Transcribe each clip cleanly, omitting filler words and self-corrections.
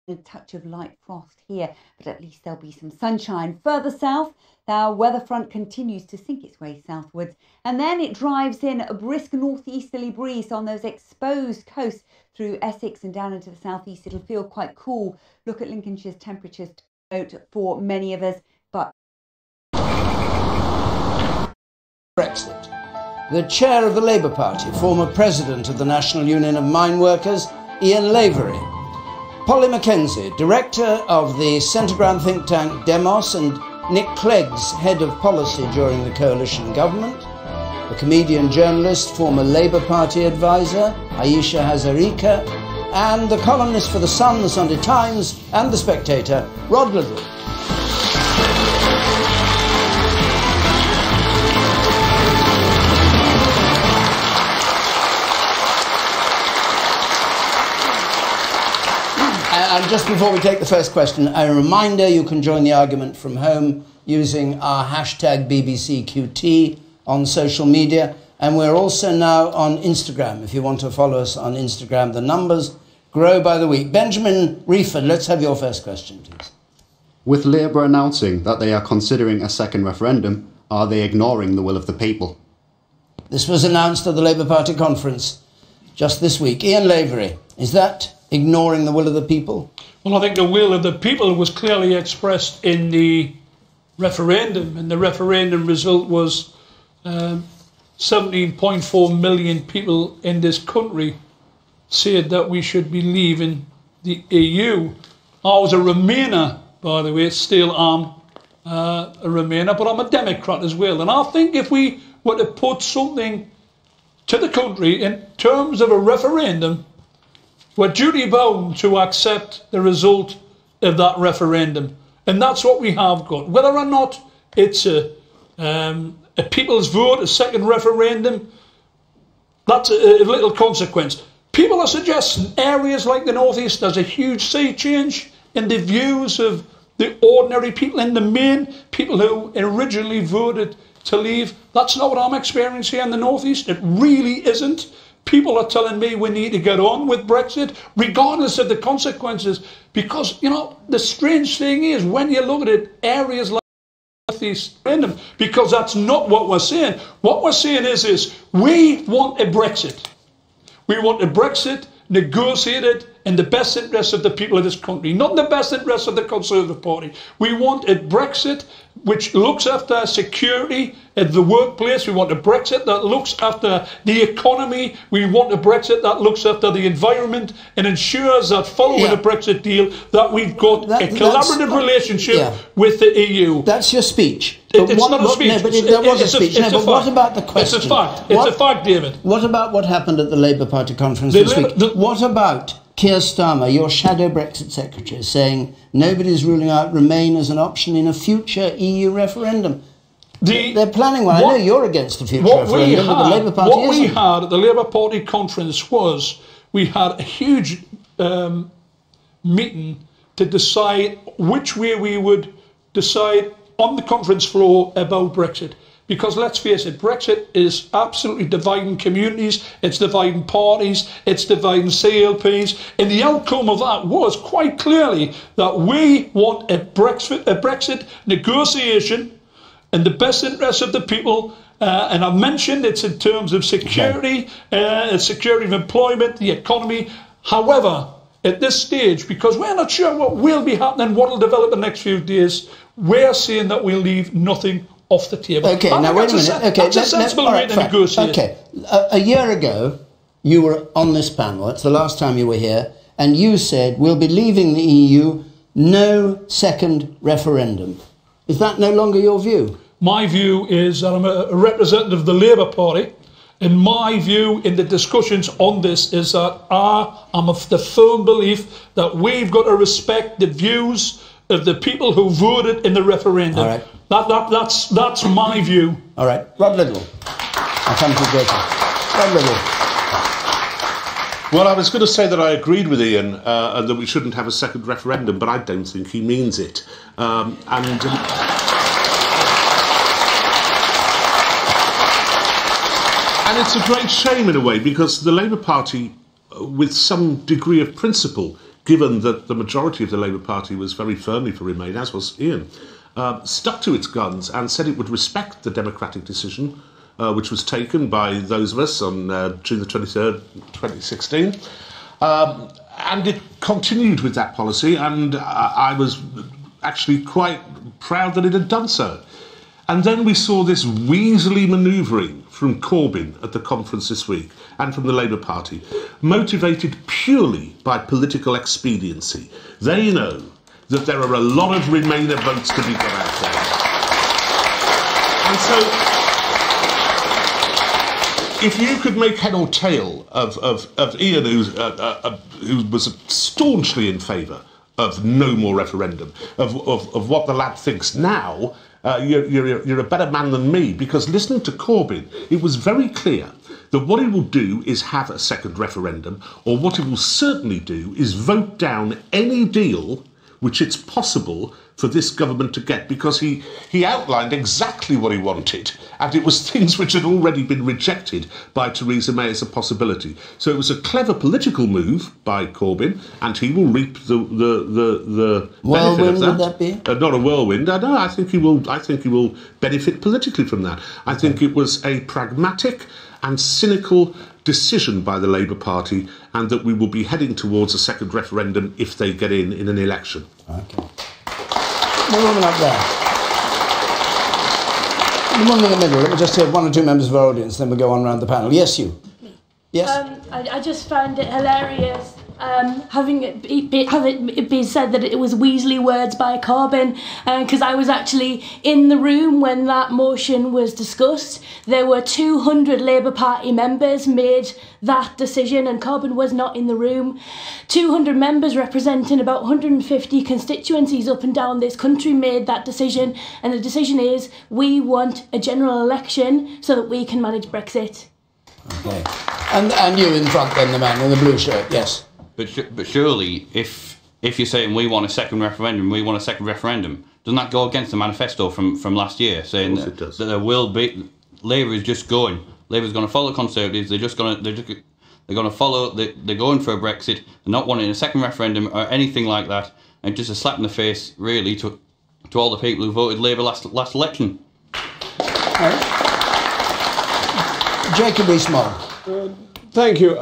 A touch of light frost here, but at least there'll be some sunshine. Further south, our weather front continues to sink its way southwards, and then it drives in a brisk northeasterly breeze on those exposed coasts through Essex and down into the southeast. It'll feel quite cool. Look at Lincolnshire's temperatures to note for many of us, but Brexit. The chair of the Labour Party, former president of the National Union of Mine Workers, Ian Lavery. Polly Mackenzie, director of the centre-ground think tank Demos, and Nick Cleggs, head of policy during the coalition government. The comedian, journalist, former Labour Party advisor, Aisha Hazarika, and the columnist for The Sun, The Sunday Times, and The Spectator, Rod Liddle. And just before we take the first question, a reminder, you can join the argument from home using our hashtag BBCQT on social media. And we're also now on Instagram. If you want to follow us on Instagram, the numbers grow by the week. Benjamin Reeford, let's have your first question, please. With Labour announcing that they are considering a second referendum, are they ignoring the will of the people? This was announced at the Labour Party conference just this week. Ian Lavery, is that ignoring the will of the people? Well, I think the will of the people was clearly expressed in the referendum, and the referendum result was 17.4 million people in this country said that we should be leaving the EU. I was a Remainer, by the way, still am a Remainer, but I'm a Democrat as well. And I think if we were to put something to the country in terms of a referendum, we're duty bound to accept the result of that referendum. And that's what we have got. Whether or not it's a people's vote, a second referendum, that's a little consequence. People are suggesting areas like the North East, there's a huge sea change in the views of the ordinary people, in the main people who originally voted to leave. That's not what I'm experiencing here in the North East. It really isn't. People are telling me we need to get on with Brexit, regardless of the consequences. Because, you know, the strange thing is, when you look at it, areas like the Northeast referendum, because that's not what we're saying. What we're saying is this: we want a Brexit. We want a Brexit negotiated in the best interest of the people of this country, not in the best interest of the Conservative Party. We want a Brexit which looks after security at the workplace. We want a Brexit that looks after the economy. We want a Brexit that looks after the environment and ensures that following a Brexit deal that we've got a collaborative relationship with the EU. That's your speech. It's not a speech. No, but there was a speech. No, but what about the question? It's a fact. It's a fact, David. What about what happened at the Labour Party conference this week? What about Keir Starmer, your shadow Brexit secretary, saying nobody's ruling out Remain as an option in a future EU referendum? They're planning one. I know you're against the future referendum, but the Labour Party isn't. What we had at the Labour Party conference was we had a huge meeting to decide which way we would decide on the conference floor about Brexit. Because let's face it, Brexit is absolutely dividing communities, it's dividing parties, it's dividing CLPs, and the outcome of that was quite clearly that we want a Brexit negotiation in the best interest of the people, and I've mentioned it's in terms of security, security of employment, the economy. However, at this stage, because we're not sure what will be happening, what will develop in the next few days, we're saying that we'll leave nothing off the table. Okay, now wait a minute. Okay, that's a sensible way to negotiate. Okay, a year ago, you were on this panel. It's the last time you were here, and you said we'll be leaving the EU. No second referendum. Is that no longer your view? My view is that I'm a representative of the Labour Party, and my view in the discussions on this is that I'm of the firm belief that we've got to respect the views of the people who voted in the referendum. All right. That's my view. All right. Rod Liddle. I'll come to you, Jason. Rod Liddle. Well, I was going to say that I agreed with Ian and that we shouldn't have a second referendum, but I don't think he means it. And it's a great shame in a way, because the Labour Party, with some degree of principle, given that the majority of the Labour Party was very firmly for Remain, as was Ian, stuck to its guns and said it would respect the democratic decision which was taken by those of us on June the 23rd, 2016. And it continued with that policy, and I was actually quite proud that it had done so. And then we saw this weaselly manoeuvring from Corbyn at the conference this week and from the Labour Party, motivated purely by political expediency. They know that there are a lot of Remainer votes to be got out there. And so, if you could make head or tail of Ian, who was staunchly in favour of no more referendum, of what the lad thinks now, you're a better man than me, because listening to Corbyn, it was very clear that what he will do is have a second referendum, or what he will certainly do is vote down any deal which it's possible for this government to get, because he outlined exactly what he wanted, and it was things which had already been rejected by Theresa May as a possibility. So it was a clever political move by Corbyn, and he will reap the benefit of that. Would that be? Not a whirlwind. No, I think he will benefit politically from that. I think it was a pragmatic and cynical decision by the Labour Party, and that we will be heading towards a second referendum if they get in an election. Okay. The woman up there. The woman in the middle. Let me just hear one or two members of our audience, then we'll go on around the panel. Yes, you. Yes? I just found it hilarious having it been said that it was Weasley words by Corbyn, because I was actually in the room when that motion was discussed. There were 200 Labour Party members made that decision, and Corbyn was not in the room. 200 members representing about 150 constituencies up and down this country made that decision, and the decision is we want a general election so that we can manage Brexit. Okay. And you in front then, the man in the blue shirt, yes. But surely, if you're saying we want a second referendum, doesn't that go against the manifesto from last year, saying that there will be... Labour is just going. Labour's going to follow the Conservatives. They're going to follow. They're going for a Brexit. They're not wanting a second referendum or anything like that. And just a slap in the face, really, to all the people who voted Labour last election. Jacob Rees-Mogg. Thank you.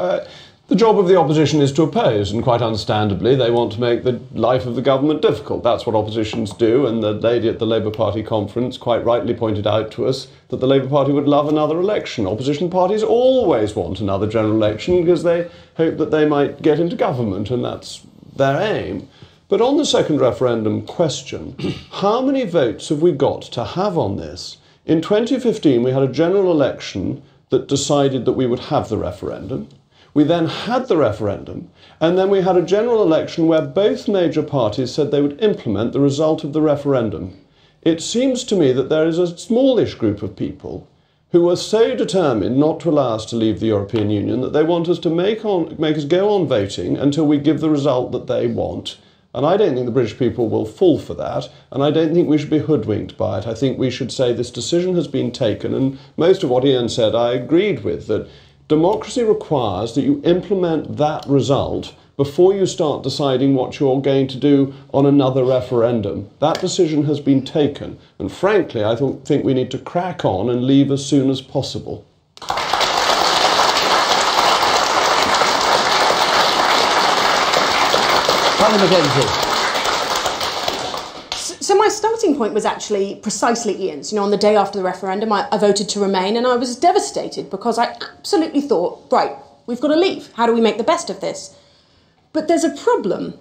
The job of the opposition is to oppose, and quite understandably they want to make the life of the government difficult. That's what oppositions do, and the lady at the Labour Party conference quite rightly pointed out to us that the Labour Party would love another election. Opposition parties always want another general election because they hope that they might get into government, and that's their aim. But on the second referendum question, how many votes have we got to have on this? In 2015 we had a general election that decided that we would have the referendum. We then had the referendum, and then we had a general election where both major parties said they would implement the result of the referendum. It seems to me that there is a smallish group of people who are so determined not to allow us to leave the European Union that they want us to make us go on voting until we give the result that they want. And I don't think the British people will fall for that, and I don't think we should be hoodwinked by it. I think we should say this decision has been taken, and most of what Ian said I agreed with, that democracy requires that you implement that result before you start deciding what you're going to do on another referendum. That decision has been taken, and frankly, I think we need to crack on and leave as soon as possible. Polly Mackenzie. So my starting point was actually precisely Ian's. You know, on the day after the referendum, I voted to remain, and I was devastated because I absolutely thought, right, we've got to leave. How do we make the best of this? But there's a problem,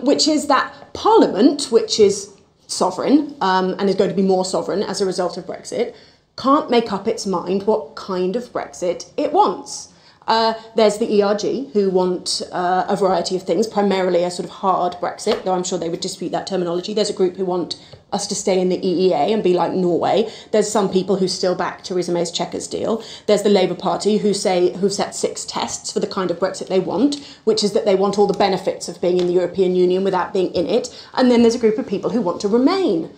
which is that Parliament, which is sovereign and is going to be more sovereign as a result of Brexit, can't make up its mind what kind of Brexit it wants. There's the ERG, who want a variety of things, primarily a sort of hard Brexit, though I'm sure they would dispute that terminology. There's a group who want us to stay in the EEA and be like Norway. There's some people who still back Theresa May's Chequers deal. There's the Labour Party who've set 6 tests for the kind of Brexit they want, which is that they want all the benefits of being in the European Union without being in it. And then there's a group of people who want to remain.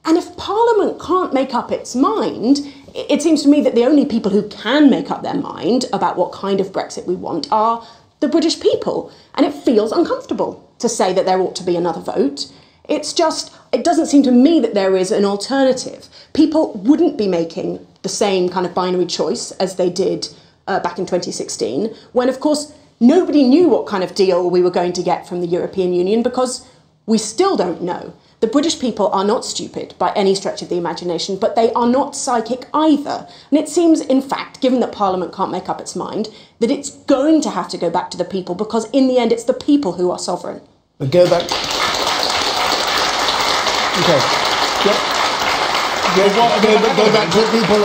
And if Parliament can't make up its mind, it seems to me that the only people who can make up their mind about what kind of Brexit we want are the British people. And it feels uncomfortable to say that there ought to be another vote. It's just, it doesn't seem to me that there is an alternative. People wouldn't be making the same kind of binary choice as they did back in 2016, when, of course, nobody knew what kind of deal we were going to get from the European Union, because we still don't know. The British people are not stupid by any stretch of the imagination, but they are not psychic either. And it seems, in fact, given that Parliament can't make up its mind, that it's going to have to go back to the people, because in the end it's the people who are sovereign. But go back. Okay. Go back to the people.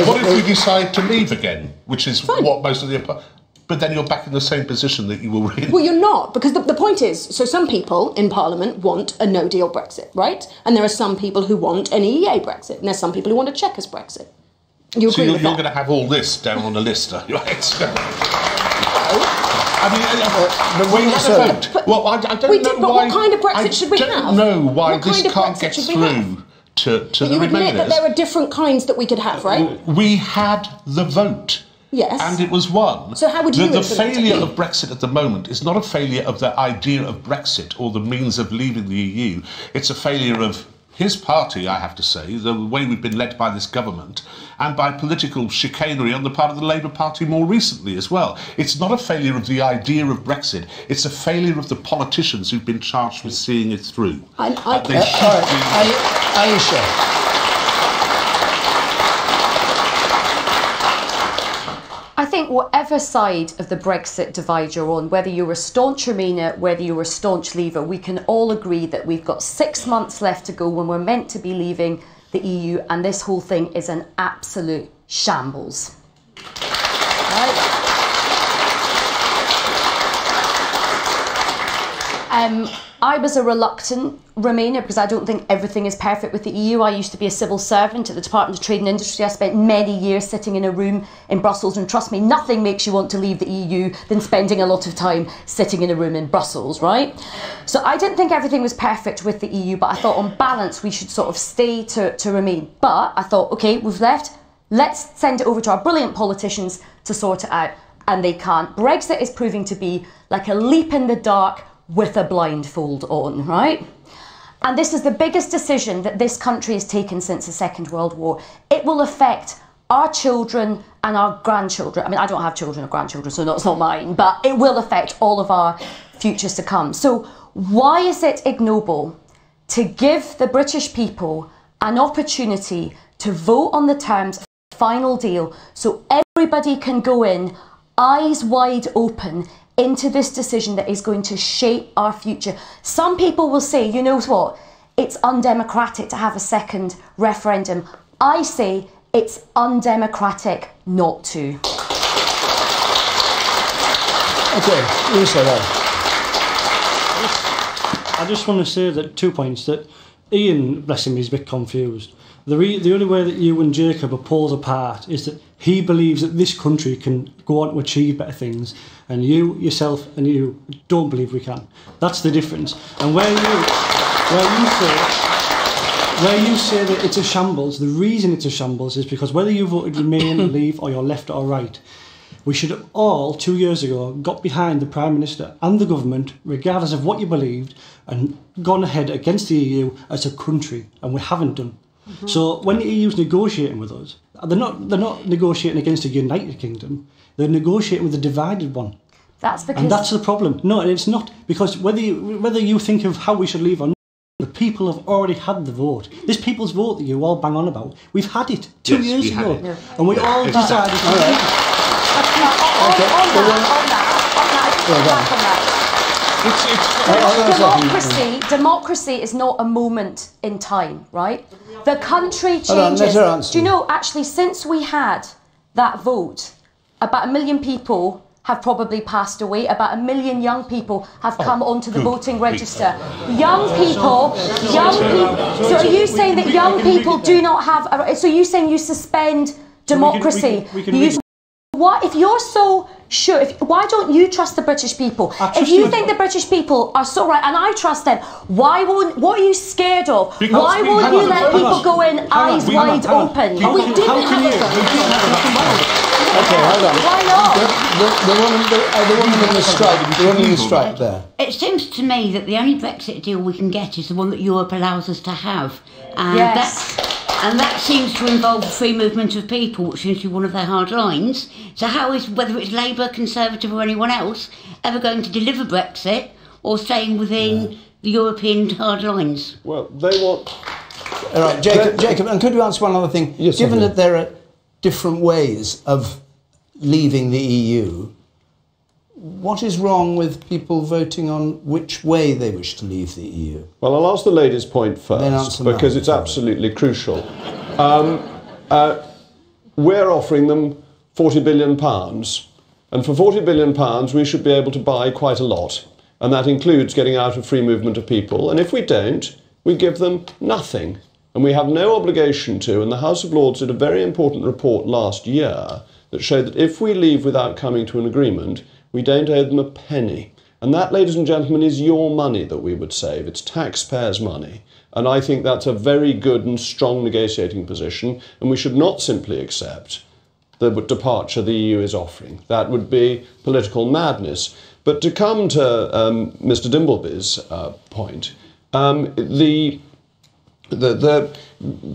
What if we decide to leave again, which is what most of the... But then you're back in the same position that you were in. Well, you're not, because the point is, so some people in Parliament want a no-deal Brexit, right? And there are some people who want an EEA Brexit, and there's some people who want a Chequers Brexit. You agree with that? You're going to have all this down on a list, are you? Well, I don't know why. What kind of Brexit should we have? I don't know why this can't get through to the Remainers. You admit that there are different kinds that we could have, right? We had the vote. Yes. And it was won. So how would you The failure of Brexit at the moment is not a failure of the idea of Brexit or the means of leaving the EU. It's a failure of his party, I have to say, the way we've been led by this government, and by political chicanery on the part of the Labour Party more recently as well. It's not a failure of the idea of Brexit. It's a failure of the politicians who've been charged with seeing it through. Aisha. I think whatever side of the Brexit divide you're on, whether you're a staunch Remainer, whether you're a staunch Leaver, we can all agree that we've got 6 months left to go when we're meant to be leaving the EU, and this whole thing is an absolute shambles. Right? I was a reluctant Remainer because I don't think everything is perfect with the EU. I used to be a civil servant at the Department of Trade and Industry. I spent many years sitting in a room in Brussels, and trust me, nothing makes you want to leave the EU than spending a lot of time sitting in a room in Brussels, right? So I didn't think everything was perfect with the EU, but I thought on balance we should sort of stay to remain. But I thought, okay, we've left, let's send it over to our brilliant politicians to sort it out, and they can't. Brexit is proving to be like a leap in the dark with a blindfold on, right? And this is the biggest decision that this country has taken since the Second World War. It will affect our children and our grandchildren. I mean, I don't have children or grandchildren, so that's not mine, but it will affect all of our futures to come. So why is it ignoble to give the British people an opportunity to vote on the terms of the final deal so everybody can go in eyes wide open into this decision that is going to shape our future? Some people will say, you know what, it's undemocratic to have a second referendum. I say it's undemocratic not to. Okay, you say that. I just want to say that 2 points. That Ian, bless him, he's a bit confused. The only way that you and Jacob are poles apart is that he believes that this country can go on to achieve better things, and you, yourself, and you don't believe we can. That's the difference. And where you say that it's a shambles, the reason it's a shambles is because whether you voted Remain, Leave, or you're left or right, we should have all, 2 years ago, got behind the Prime Minister and the government, regardless of what you believed, and gone ahead against the EU as a country, and we haven't done. Mm-hmm. So when the EU's negotiating with us, they're not negotiating against a united kingdom, they're negotiating with a divided one. That's because... And that's the problem. No, it's not, because whether you think of how we should leave or not, the people have already had the vote. This people's vote that you all bang on about, we've had it 2 years ago, and we all decided to leave. Democracy is not a moment in time, right? The country changes. Do you know, actually, since we had that vote, about 1 million people have probably passed away. About 1 million young people have come onto the voting register. Young people. So are you saying that young people do not have... So are you saying you suspend democracy? What if you're so sure? Why don't you trust the British people? If you think the British people are so right, and I trust them, why won't? What are you scared of? Why won't you let people go in eyes wide open? We didn't have a Okay, hold on. Why not? The woman in the stripe. The woman in the stripe there. It seems to me that the only Brexit deal we can get is the one that Europe allows us to have. And Yes. that seems to involve free movement of people, which seems to be one of their hard lines. So how is, whether it's Labour, Conservative or anyone else, ever going to deliver Brexit or staying within the European hard lines? Well, they want... All right, Jacob, and could you answer one other thing? Yes, Given certainly. that there are different ways of leaving the EU, what is wrong with people voting on which way they wish to leave the EU? Well, I'll ask the lady's point Then first, answer because mine. it's absolutely crucial. We're offering them £40 billion, and for £40 billion we should be able to buy quite a lot, and that includes getting out of free movement of people, and if we don't, we give them nothing. And we have no obligation to, and the House of Lords did a very important report last year that showed that if we leave without coming to an agreement, we don't owe them a penny. And that, ladies and gentlemen, is your money that we would save. It's taxpayers' money. And I think that's a very good and strong negotiating position, and we should not simply accept the departure the EU is offering. That would be political madness. But to come to Mr. Dimbleby's point, the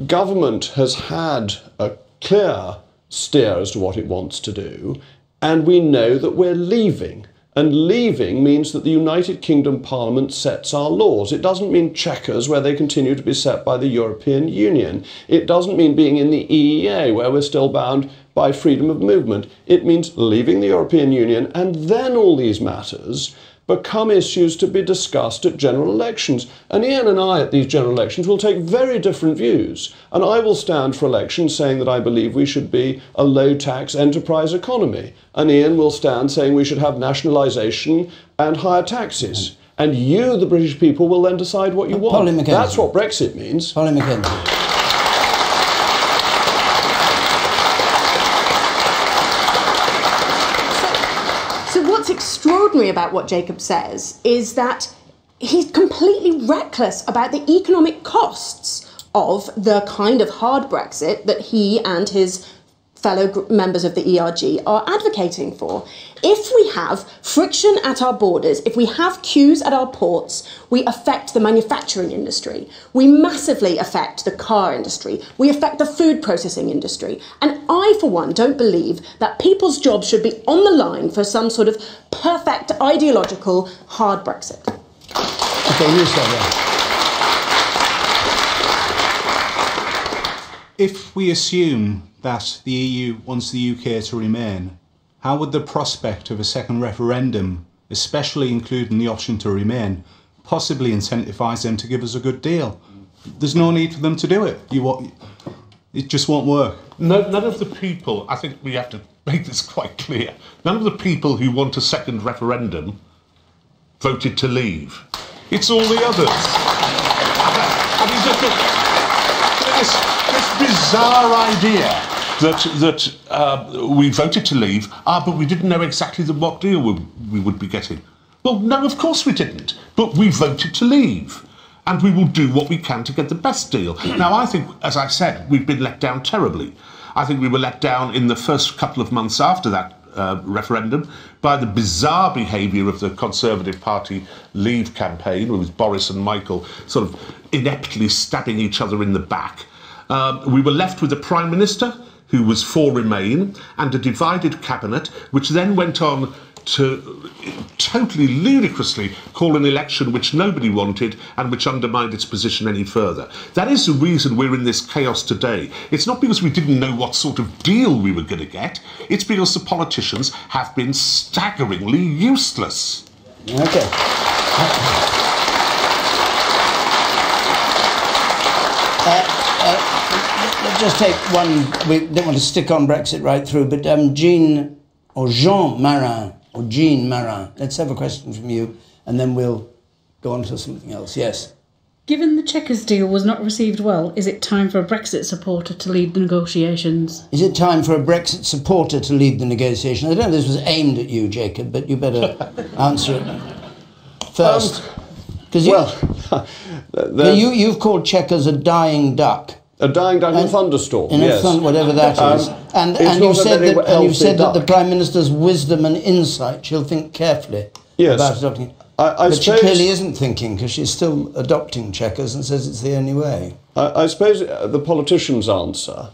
government has had a clear steer as to what it wants to do, and we know that we're leaving. And leaving means that the United Kingdom Parliament sets our laws. It doesn't mean checkers where they continue to be set by the European Union. It doesn't mean being in the EEA where we're still bound by freedom of movement. It means leaving the European Union, and then all these matters become issues to be discussed at general elections. And Ian and I at these general elections will take very different views. And I will stand for elections saying that I believe we should be a low-tax enterprise economy. And Ian will stand saying we should have nationalisation and higher taxes. And you, the British people, will then decide what you want. Polly Mackenzie. That's what Brexit means. Polly Mackenzie. So what's extraordinary about what Jacob says is that he's completely reckless about the economic costs of the kind of hard Brexit that he and his fellow members of the ERG are advocating for. If we have friction at our borders, if we have queues at our ports, we affect the manufacturing industry. We massively affect the car industry. We affect the food processing industry. And I, for one, don't believe that people's jobs should be on the line for some sort of perfect ideological hard Brexit. Okay, you say that. If we assume that the EU wants the UK to remain, how would the prospect of a second referendum, especially including the option to remain, possibly incentivise them to give us a good deal? There's no need for them to do it. It just won't work. None of the people, I think we have to make this quite clear, none of the people who want a second referendum voted to leave. It's all the others. I mean, this bizarre idea that we voted to leave, but we didn't know exactly what deal we would be getting. Well, no, of course we didn't. But we voted to leave. And we will do what we can to get the best deal. Now, I think, as I said, we've been let down terribly. I think we were let down in the first couple of months after that referendum by the bizarre behaviour of the Conservative Party Leave campaign, with Boris and Michael sort of ineptly stabbing each other in the back. We were left with a Prime Minister who was for Remain and a divided cabinet, which then went on to totally ludicrously call an election which nobody wanted and which undermined its position any further. That is the reason we're in this chaos today. It's not because we didn't know what sort of deal we were going to get, it's because the politicians have been staggeringly useless. Okay. Let's just take one. We don't want to stick on Brexit right through, but Jean Marin, let's have a question from you, and then we'll go on to something else. Yes. Given the Chequers deal was not received well, is it time for a Brexit supporter to lead the negotiations? Is it time for a Brexit supporter to lead the negotiations? I don't know if this was aimed at you, Jacob, but you better answer it first. Because you've called Chequers a dying duck. A dying down in a thunderstorm, in yes. whatever that is. And you said that the Prime Minister's wisdom and insight, she'll think carefully about adopting it. But she clearly isn't thinking, because she's still adopting Chequers and says it's the only way. I suppose the politician's answer,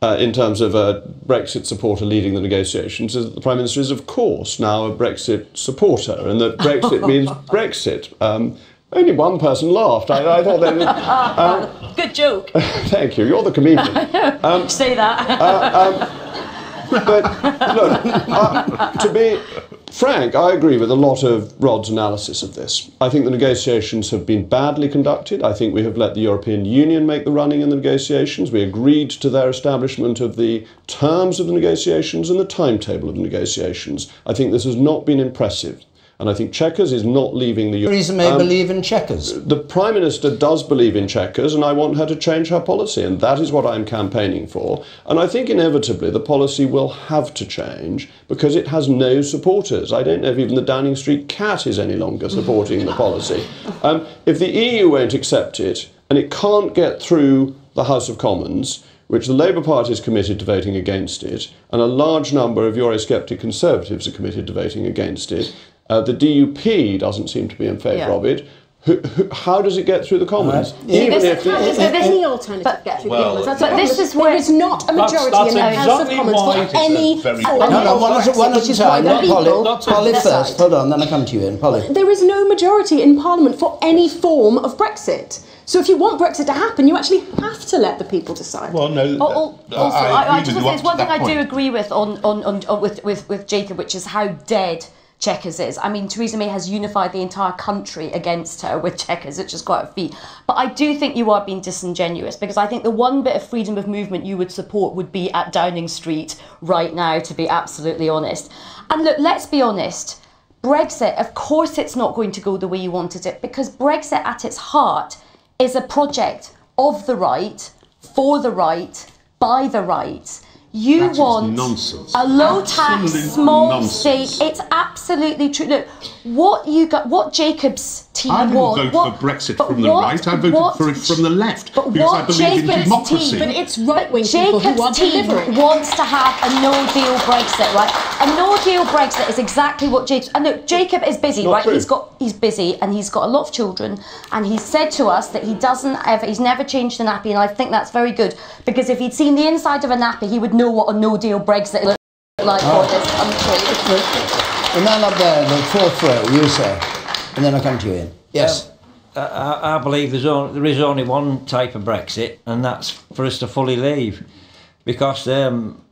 in terms of a Brexit supporter leading the negotiations, is that the Prime Minister is, of course, now a Brexit supporter, and that Brexit means Brexit. Only one person laughed. I thought they were... Good joke. Thank you. You're the comedian. Say that. But look, to be frank, I agree with a lot of Rod's analysis of this. I think the negotiations have been badly conducted. I think we have let the European Union make the running in the negotiations. We agreed to their establishment of the terms of the negotiations and the timetable of the negotiations. I think this has not been impressive. And I think Chequers is not leaving the... Theresa May believe in Chequers. The Prime Minister does believe in Chequers, and I want her to change her policy, and that is what I'm campaigning for. And I think inevitably the policy will have to change because it has no supporters. I don't know if even the Downing Street cat is any longer supporting the policy. If the EU won't accept it, and it can't get through the House of Commons, which the Labour Party is committed to voting against it, and a large number of Eurosceptic Conservatives are committed to voting against it, the DUP doesn't seem to be in favour of it. How does it get through the Commons? Even if there's any alternative get through the Commons. But this is where there is not a majority in the House of Commons for any form of Brexit, which is why the people Polly first. Hold on, then I come to you, Ian. Polly. There is no majority in Parliament for any form of Brexit. So if you want Brexit to happen, you actually have to let the people decide. Well, no. I just want to say there's one thing I do agree with with Jacob, which is how dead Chequers is. I mean, Theresa May has unified the entire country against her with Chequers, which is quite a feat. But I do think you are being disingenuous, because I think the one bit of freedom of movement you would support would be at Downing Street right now, to be absolutely honest. And look, let's be honest. Brexit, of course it's not going to go the way you wanted it, because Brexit at its heart is a project of the right, for the right, by the right. You want a low tax, small state. It's absolutely true. Look, what Jacob's team I didn't want. vote for Brexit from the right. I voted for it from the left because I believe in democracy. But it's right-wing people who are delivering. Jacob's team wants to have a no-deal Brexit, right? A no-deal Brexit is exactly what Jacob. And look, Jacob is busy, right? He's busy, and he's got a lot of children, and he's said to us that he's never changed a nappy, and I think that's very good, because if he'd seen the inside of a nappy, he would know what a no-deal Brexit looked like for this country. The man up there in the fourth row, you sir, and then I come to you, Ian. Yes. I believe there is only one type of Brexit, and that's for us to fully leave, because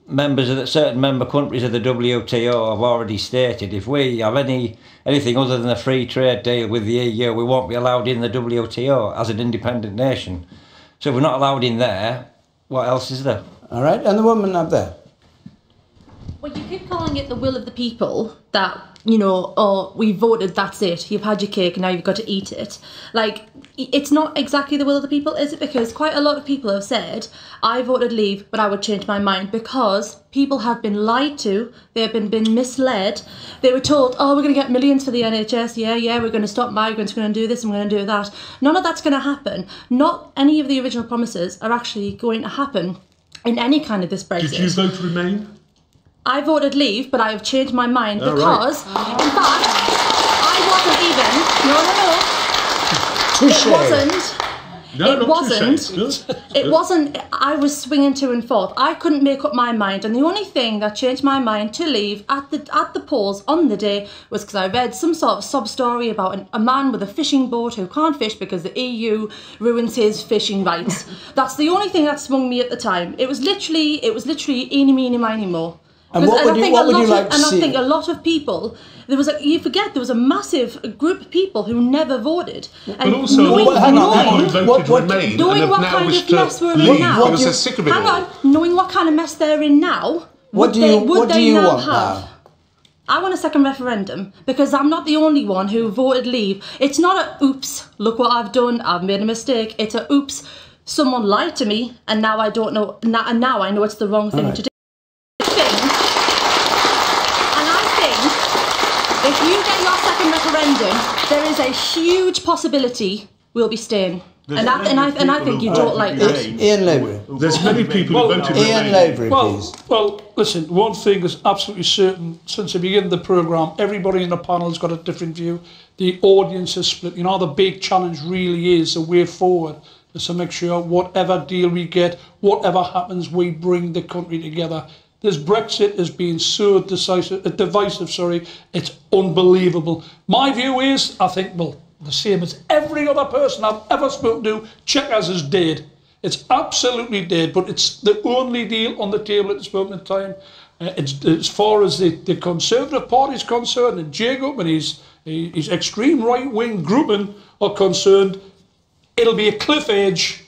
members of certain member countries of the WTO have already stated if we have anything other than a free trade deal with the EU, we won't be allowed in the WTO as an independent nation. So if we're not allowed in there, what else is there? All right, and the woman up there. Well, you keep calling it the will of the people, that, you know, oh, we voted, that's it, you've had your cake and now you've got to eat it. Like, it's not exactly the will of the people, is it? Because quite a lot of people have said, I voted leave, but I would change my mind, because people have been lied to, they have been misled. They were told, oh, we're going to get millions for the NHS, yeah, we're going to stop migrants, we're going to do this and we're going to do that. None of that's going to happen. Not any of the original promises are actually going to happen in any kind of this Brexit. Did you vote Remain? I voted leave, but I have changed my mind because, in fact, I wasn't, I was swinging to and forth. I couldn't make up my mind, and the only thing that changed my mind to leave at the polls on the day was because I read some sort of sob story about a man with a fishing boat who can't fish because the EU ruins his fishing rights. That's the only thing that swung me at the time. It was literally eeny, meeny, miny, mo. And what would you like to see? I think a lot of people, you forget there was a massive group of people who never voted. But also, knowing what kind of mess we're in now, knowing what kind of mess they're in now, what do you want now? I want a second referendum, because I'm not the only one who voted leave. It's not a oops, look what I've done, I've made a mistake. It's a oops, someone lied to me, and now I don't know, and now I know it's the wrong thing to do. If you get your second referendum, there is a huge possibility we'll be staying. And I think you don't like that. Ian Lavery. There's many people who voted Ian Lavery, please. Well, listen, one thing is absolutely certain. Since the beginning of the programme, everybody in the panel has got a different view. The audience is split. You know, the big challenge really is the way forward is to make sure whatever deal we get, whatever happens, we bring the country together. This Brexit is being so divisive, it's unbelievable. My view is, I think, well, the same as every other person I've ever spoken to, Chequers is dead. It's absolutely dead, but it's the only deal on the table at this moment in time. As far as the Conservative Party is concerned, and Jacob and his extreme right-wing grouping are concerned, it'll be a cliff edge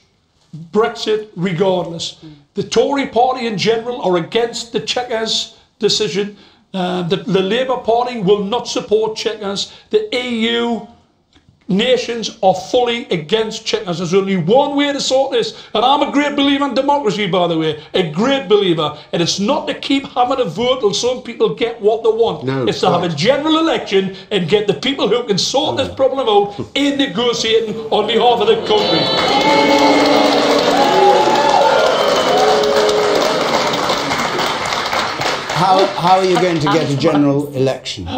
Brexit regardless. The Tory Party in general are against the Chequers decision. The Labour Party will not support Chequers. The EU nations are fully against Chequers. There's only one way to sort this, and I'm a great believer in democracy, by the way, a great believer, and it's not to keep having a vote till some people get what they want. No, it's to have a general election and get the people who can sort this problem out in negotiating on behalf of the country. How are you going to get a general election?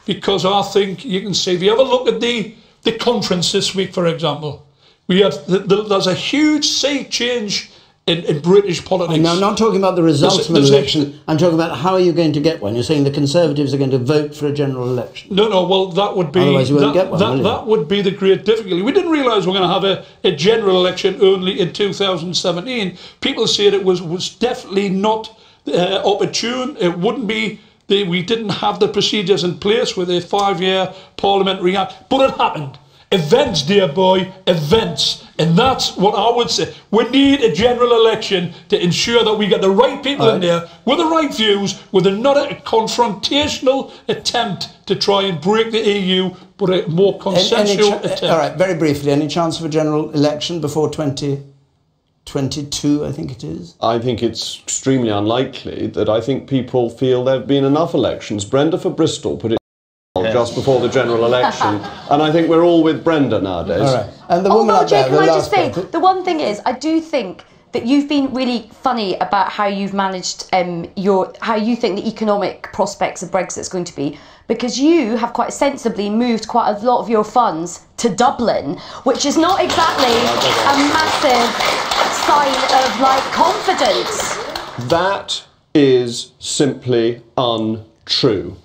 Because I think you can see, if you have a look at the conference this week, for example, we have there's a huge sea change in British politics. No, I'm not talking about the results of an election. I'm talking about how are you going to get one. You're saying the Conservatives are going to vote for a general election. No, well, that would be... Otherwise you won't get one, that would be the great difficulty. We didn't realise we were going to have a general election only in 2017. People said it was definitely not opportune. It wouldn't be... We didn't have the procedures in place with a 5-year parliamentary act, but it happened. Events, dear boy, events. And that's what I would say. We need a general election to ensure that we get the right people in there with the right views, with not a confrontational attempt to try and break the EU, but a more consensual attempt. All right, very briefly, any chance of a general election before 2022, I think it is? I think it's extremely unlikely. That I think people feel there have been enough elections. Brenda for Bristol put it just before the general election, and I think we're all with Brenda nowadays. All right. And the woman up there, Jay, can I just say, the one thing is, I do think that you've been really funny about how you've managed how you think the economic prospects of Brexit is going to be, because you have quite sensibly moved quite a lot of your funds to Dublin, which is not exactly a massive sign of confidence. That is simply untrue.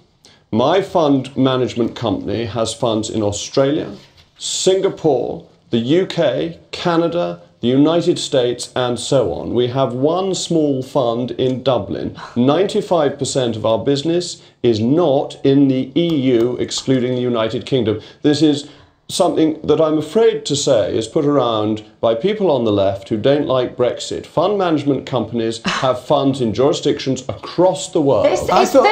My fund management company has funds in Australia, Singapore, the UK, Canada, the United States, and so on. We have one small fund in Dublin. 95% of our business is not in the EU, excluding the United Kingdom. This is something that I'm afraid to say is put around by people on the left who don't like Brexit. Fund management companies have funds in jurisdictions across the world. This is like saying,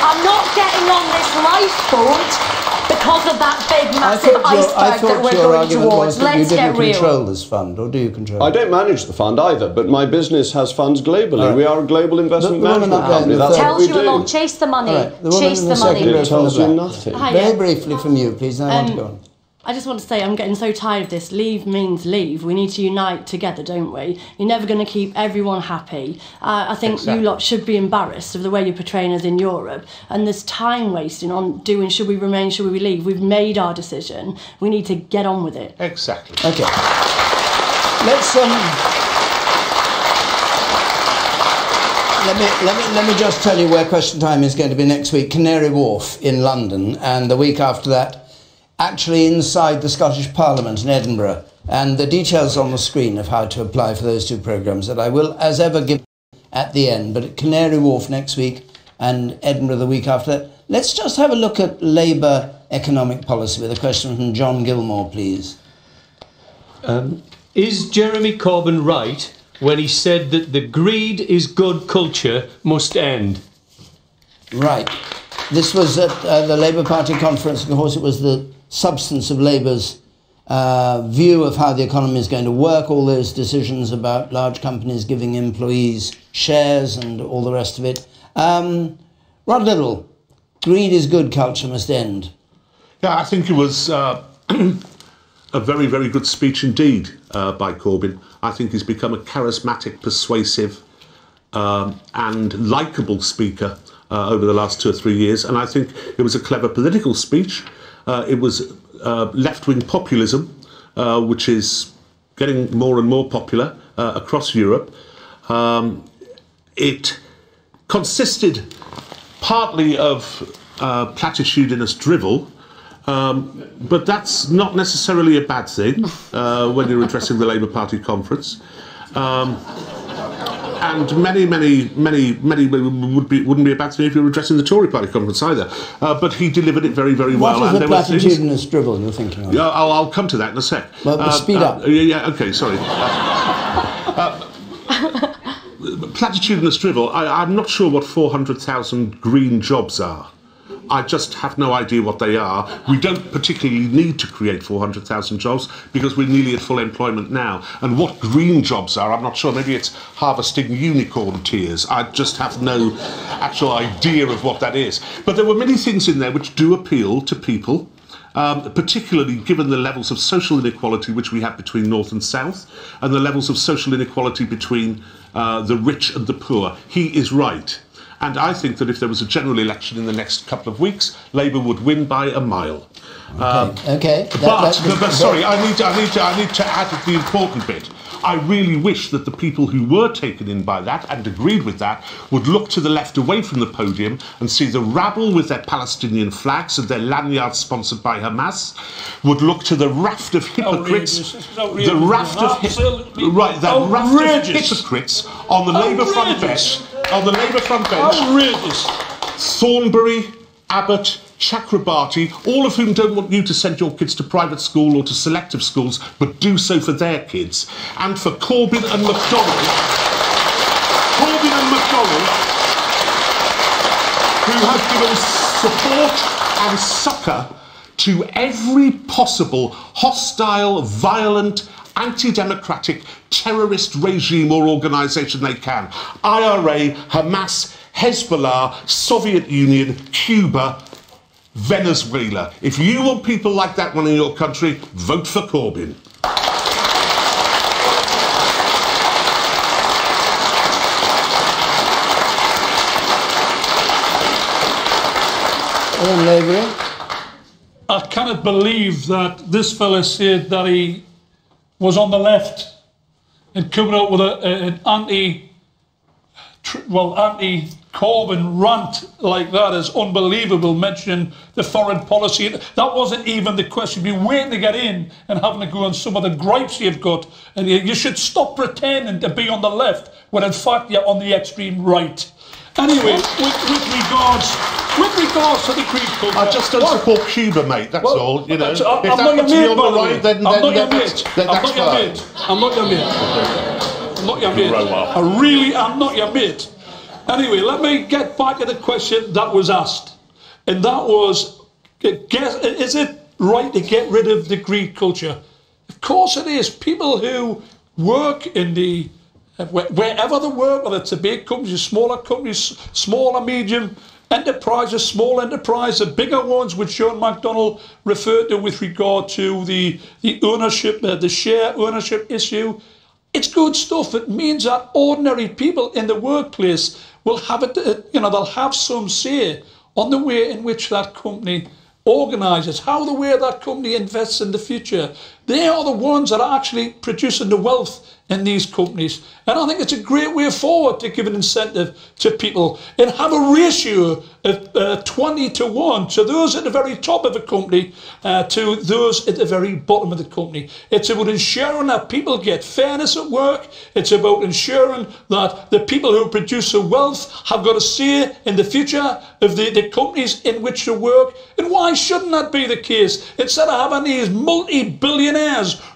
I'm not getting on this lifeboat because of that big, massive iceberg that we're going towards. Let's get real. You didn't control this fund, or do you control it? I don't manage the fund either, but my business has funds globally. Right. We are a global investment management company. That's tells what we you do. A lot. Chase the money. Right. Chase the money. It tells you nothing. Very briefly from you, please. I want to go on. I just want to say I'm getting so tired of this. Leave means leave. We need to unite together, don't we? You're never going to keep everyone happy. I think you lot should be embarrassed of the way you're portraying us in Europe. And there's time wasting on doing should we remain, should we leave. We've made our decision. We need to get on with it. Exactly. Okay. Let's Let me just tell you where Question Time is going to be next week. Canary Wharf in London, and the week after that, actually inside the Scottish Parliament in Edinburgh. And the details on the screen of how to apply for those two programmes that I will, as ever, give at the end. But at Canary Wharf next week and Edinburgh the week after that. Let's just have a look at Labour economic policy with a question from John Gilmore, please. Is Jeremy Corbyn right when he said that the greed is good culture must end? Right. This was at the Labour Party conference. Of course, it was the substance of Labour's view of how the economy is going to work, all those decisions about large companies giving employees shares and all the rest of it. Rod Liddell, greed is good, culture must end. Yeah, I think it was a very, very good speech indeed by Corbyn. I think he's become a charismatic, persuasive and likeable speaker over the last 2 or 3 years, and I think it was a clever political speech. It was left-wing populism, which is getting more and more popular across Europe. It consisted partly of platitudinous drivel, but that's not necessarily a bad thing when you're addressing the Labour Party conference. And many wouldn't be a bad thing if you were addressing the Tory Party conference either. But he delivered it very, very well. What is the platitudinous drivel you're thinking of? Yeah, I'll come to that in a sec. Well, speed up. Yeah, okay, sorry. Platitudinous drivel, I'm not sure what 400,000 green jobs are. I just have no idea what they are. We don't particularly need to create 400,000 jobs because we're nearly at full employment now. And what green jobs are, I'm not sure. Maybe it's harvesting unicorn tears. I just have no actual idea of what that is. But there were many things in there which do appeal to people, particularly given the levels of social inequality which we have between North and South, and the levels of social inequality between the rich and the poor. He is right. And I think that if there was a general election in the next couple of weeks, Labour would win by a mile. Okay. But sorry, I need to add the important bit. I really wish that the people who were taken in by that and agreed with that would look to the left away from the podium and see the rabble with their Palestinian flags and their lanyards sponsored by Hamas, would look to the raft of hypocrites, the raft of hypocrites on the Labour front bench, Outrageous. Thornbury, Abbott, Chakrabarti, all of whom don't want you to send your kids to private school or to selective schools, but do so for their kids. And for Corbyn and McDonnell, who have given support and succour to every possible hostile, violent, anti-democratic, terrorist regime or organisation they can. IRA, Hamas, Hezbollah, Soviet Union, Cuba, Venezuela. If you want people like that running your country, vote for Corbyn. Ian Lavery. I cannot believe that this fella said that he was on the left and coming up with an anti-Corbyn rant like that is unbelievable, mentioning the foreign policy. That wasn't even the question. You'd be waiting to get in and having to go on some of the gripes you've got. And you should stop pretending to be on the left when in fact you're on the extreme right. Anyway, with regards to the Greek culture, I just don't support Cuba, mate. That's all. You know, if I'm that not puts your you mate, on the right, then I'm not your that's mate. I'm not your mate. I'm not your mate. I really am not your mate. Anyway, let me get back to the question that was asked, and that was, is it right to get rid of the greed culture? Of course it is. People who work in the wherever they work, whether it's a big companies, smaller companies, small or medium enterprises, small enterprises, the bigger ones, which John McDonnell referred to with regard to the ownership, the share ownership issue. It's good stuff. It means that ordinary people in the workplace will have they'll have some say on the way in which that company organises, how the way that company invests in the future. They are the ones that are actually producing the wealth in these companies. And I think it's a great way forward to give an incentive to people and have a ratio of 20 to 1 to those at the very top of a company to those at the very bottom of the company. It's about ensuring that people get fairness at work. It's about ensuring that the people who produce the wealth have got a say in the future of the companies in which they work. And why shouldn't that be the case? Instead of having these multi-billionaires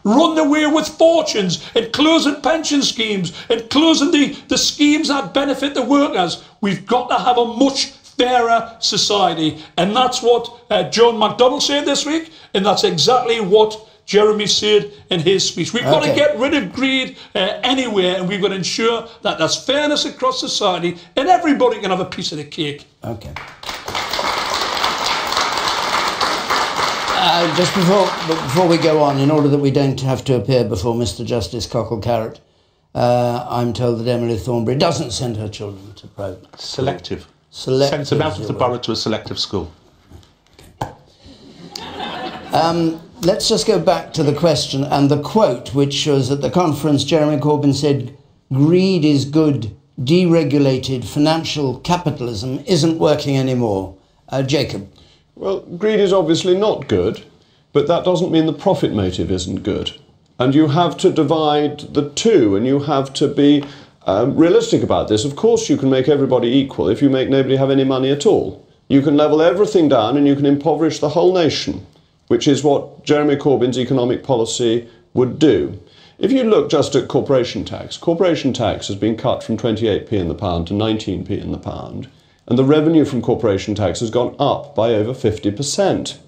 run away with fortunes and closing pension schemes and closing the schemes that benefit the workers, we've got to have a much fairer society. And that's what John McDonnell said this week, and that's exactly what Jeremy said in his speech. We've got to get rid of greed anywhere, and we've got to ensure that there's fairness across society and everybody can have a piece of the cake. Okay. Just before we go on, in order that we don't have to appear before Mr. Justice Cockle-Carrot, I'm told that Emily Thornberry doesn't send her children to private. Selective. Selective. Sends them out of the borough to a selective school. Let's just go back to the question and the quote, which was at the conference. Jeremy Corbyn said, "Greed is good, deregulated financial capitalism isn't working anymore." Jacob. Well, greed is obviously not good, but that doesn't mean the profit motive isn't good. And you have to divide the two, and you have to be realistic about this. Of course, you can make everybody equal if you make nobody have any money at all. You can level everything down and you can impoverish the whole nation, which is what Jeremy Corbyn's economic policy would do. If you look just at corporation tax has been cut from 28p in the pound to 19p in the pound, and the revenue from corporation tax has gone up by over 50%.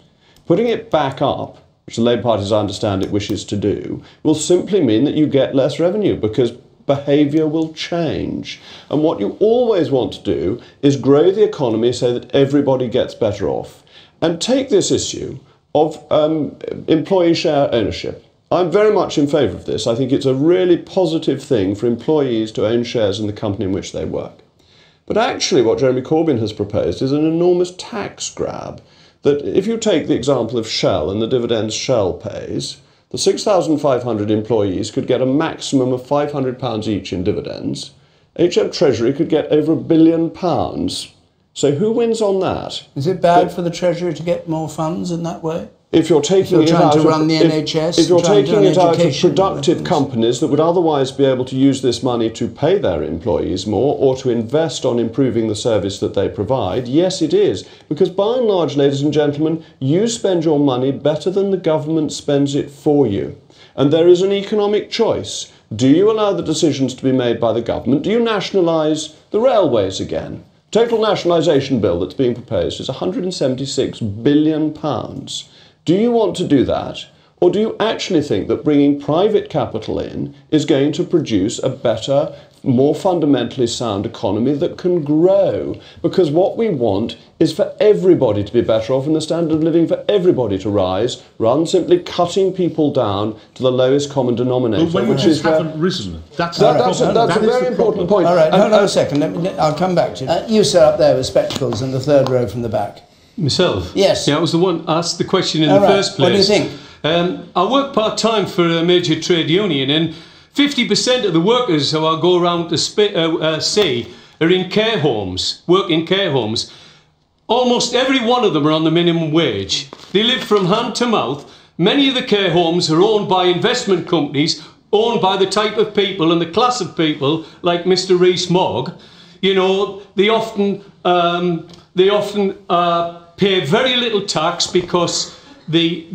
Putting it back up, which the Labour Party, as I understand it, wishes to do, will simply mean that you get less revenue because behaviour will change. And what you always want to do is grow the economy so that everybody gets better off. And take this issue of employee share ownership. I'm very much in favour of this. I think it's a really positive thing for employees to own shares in the company in which they work. But actually what Jeremy Corbyn has proposed is an enormous tax grab. That if you take the example of Shell and the dividends Shell pays, the 6,500 employees could get a maximum of £500 each in dividends. HM Treasury could get over £1 billion. So who wins on that? Is it bad for the Treasury to get more funds in that way? If you're taking it out of the NHS, if you're taking it out of productive companies that would otherwise be able to use this money to pay their employees more or to invest on improving the service that they provide, yes, it is. Because by and large, ladies and gentlemen, you spend your money better than the government spends it for you. And there is an economic choice. Do you allow the decisions to be made by the government? Do you nationalise the railways again? Total nationalisation bill that's being proposed is £176 billion. Do you want to do that? Or do you actually think that bringing private capital in is going to produce a better, more fundamentally sound economy that can grow? Because what we want is for everybody to be better off and the standard of living for everybody to rise, rather than simply cutting people down to the lowest common denominator. But wages haven't risen. That's a very important point. All right, hold on a second. I'll come back to you. You, sir, up there with spectacles in the third row from the back. Myself? Yes. Yeah, I was the one asked the question in the first place. What do you think? I work part-time for a major trade union, and 50% of the workers who I go around to see are in care homes, work in care homes. Almost every one of them are on the minimum wage. They live from hand to mouth. Many of the care homes are owned by investment companies, owned by the type of people and the class of people like Mr. Rees-Mogg. You know, they often pay very little tax because they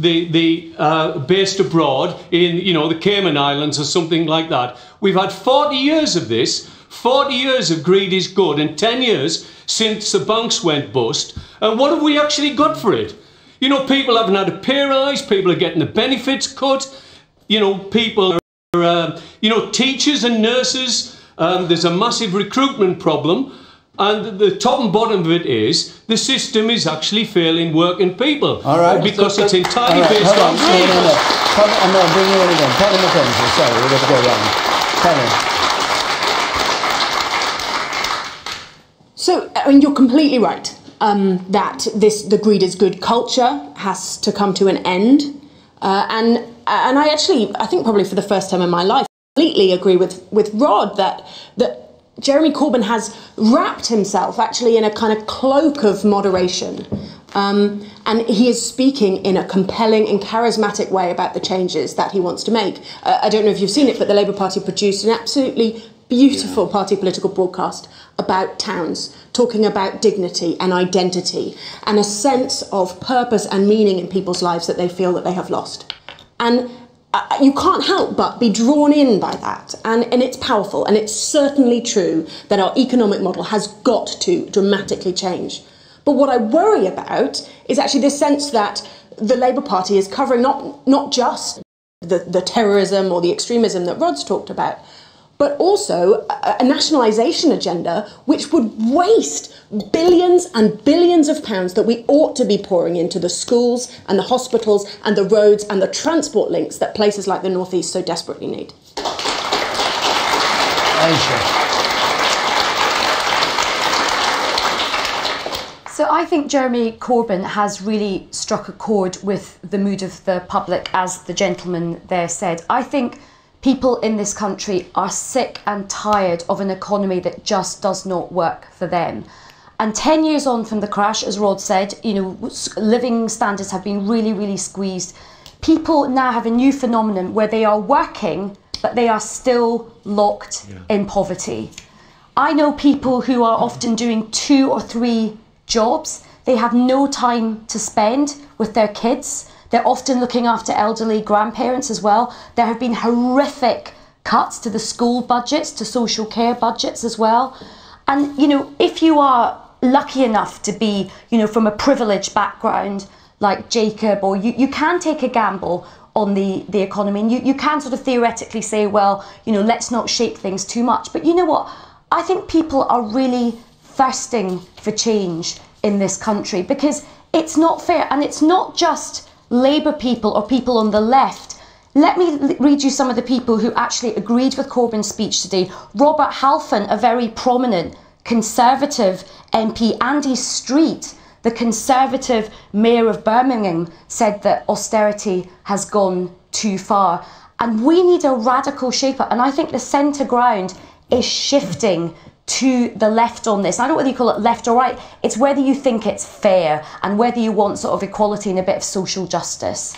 based abroad in, you know, the Cayman Islands or something like that. We've had 40 years of this, 40 years of greed is good, and 10 years since the banks went bust. And what have we actually got for it? You know, people haven't had a pay rise, people are getting the benefits cut, you know, people are, you know, teachers and nurses, there's a massive recruitment problem. And the top and bottom of it is the system is actually failing working people. All right. Because it's entirely based on greed. I'm going to bring you in again. Penny McKenzie, sorry, we're going to go round. Penny. So, I mean, you're completely right that the greed is good culture has to come to an end. And I think probably for the first time in my life, completely agree with Rod that Jeremy Corbyn has wrapped himself actually in a kind of cloak of moderation. And he is speaking in a compelling and charismatic way about the changes that he wants to make. I don't know if you've seen it, but the Labour Party produced an absolutely beautiful party political broadcast about towns, talking about dignity and identity and a sense of purpose and meaning in people's lives that they feel that they have lost. And you can't help but be drawn in by that, and it's powerful, and it's certainly true that our economic model has got to dramatically change. But what I worry about is actually this sense that the Labour Party is covering not just the terrorism or the extremism that Rod's talked about, but also a nationalisation agenda which would waste billions and billions of pounds that we ought to be pouring into the schools and the hospitals and the roads and the transport links that places like the North East so desperately need. So I think Jeremy Corbyn has really struck a chord with the mood of the public, as the gentleman there said. I think people in this country are sick and tired of an economy that just does not work for them. And 10 years on from the crash, as Rod said, you know, living standards have been really, really squeezed. People now have a new phenomenon where they are working, but they are still locked in poverty. I know people who are often doing 2 or 3 jobs. They have no time to spend with their kids. They're often looking after elderly grandparents as well. There have been horrific cuts to the school budgets, to social care budgets as well. And, you know, if you are lucky enough to be, you know, from a privileged background like Jacob, or you can take a gamble on the economy, and you can sort of theoretically say, well, you know, let's not shake things too much. But you know what? I think people are really thirsting for change in this country, because it's not fair, and it's not just Labour people or people on the left. Let me read you some of the people who actually agreed with Corbyn's speech today. Robert Halfon, a very prominent Conservative MP, Andy Street, the Conservative Mayor of Birmingham, said that austerity has gone too far. And we need a radical shape-up, and I think the centre ground is shifting to the left on this. I don't know whether you call it left or right. It's whether you think it's fair and whether you want sort of equality and a bit of social justice.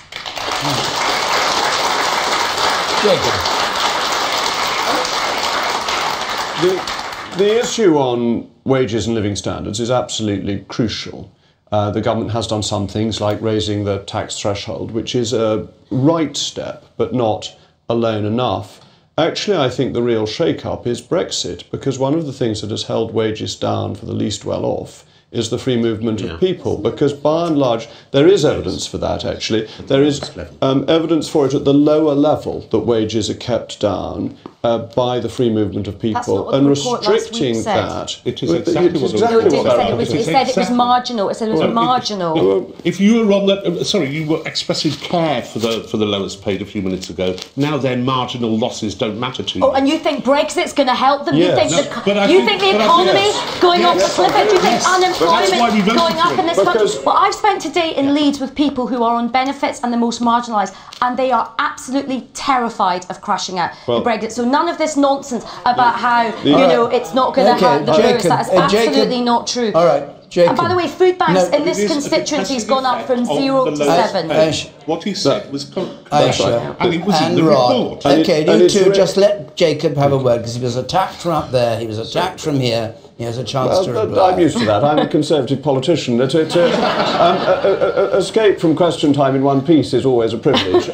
The issue on wages and living standards is absolutely crucial. The government has done some things like raising the tax threshold, which is a right step, but not alone enough. Actually, I think the real shake-up is Brexit, because one of the things that has held wages down for the least well-off is the free movement of people, because by and large, there is evidence for that, actually. There is evidence for it at the lower level, that wages are kept down by the free movement of people, and restricting that. It is exactly what it said. It was marginal. It said it was marginal. If you were on that, sorry, you were expressing care for the lowest paid a few minutes ago. Now their marginal losses don't matter to you. Oh, and you think Brexit's going to help them? Yes. You think the economy going off the cliff edge? You think unemployment going up in this country? Well, I've spent today in Leeds with people who are on benefits and the most marginalised, and they are absolutely terrified of crashing out the Brexit. So none of this nonsense about how, you know, it's not going to hurt the poorest. That is absolutely not true. All right. Jacob. And by the way, food banks in this constituency has gone up from 0 to 7. What he said was correct. Aisha And it was in the Rod. report. Okay, you two, just let Jacob have a word, because he was attacked from up there, he was attacked from here. He has a chance to reply. I'm used to that. I'm a Conservative politician. Escape from question time in one piece is always a privilege.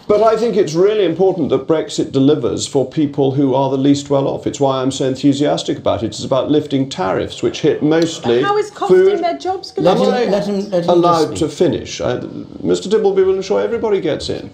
But I think it's really important that Brexit delivers for people who are the least well off. It's why I'm so enthusiastic about it. It's about lifting tariffs, which hit mostly How is costing their jobs going to let him allowed to finish. Mr. Dibble will ensure everybody gets in.